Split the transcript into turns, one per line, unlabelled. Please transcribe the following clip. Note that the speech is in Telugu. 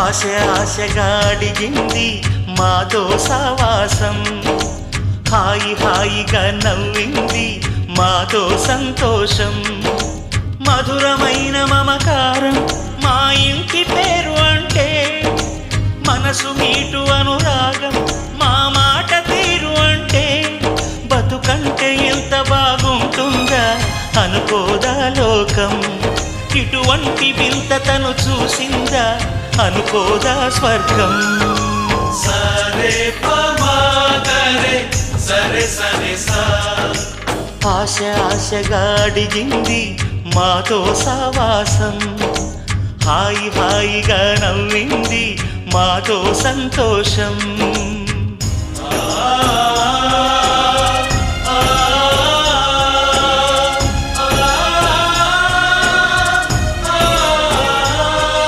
ఆశ ఆశగా అడిగింది మాతో సావాసం, హాయి హాయిగా నవ్వింది మాతో సంతోషం. మధురమైన మమకారం మా ఇంటి పేరు అంటే, మనసు మీటు అనురాగం మా మాట తీరు అంటే, బతుకంటే ఎంత బాగుంటుందా అనుకోదా లోకం. ఇటువంటి వింత తను చూసిందా అనుకోదా స్వర్గం.
సరే పమాగరే సరే సరే సా.
ఆశ ఆశగా అడిగింది మాతో సావాసం, హాయి హాయిగా నవ్వింది మాతో సంతోషం.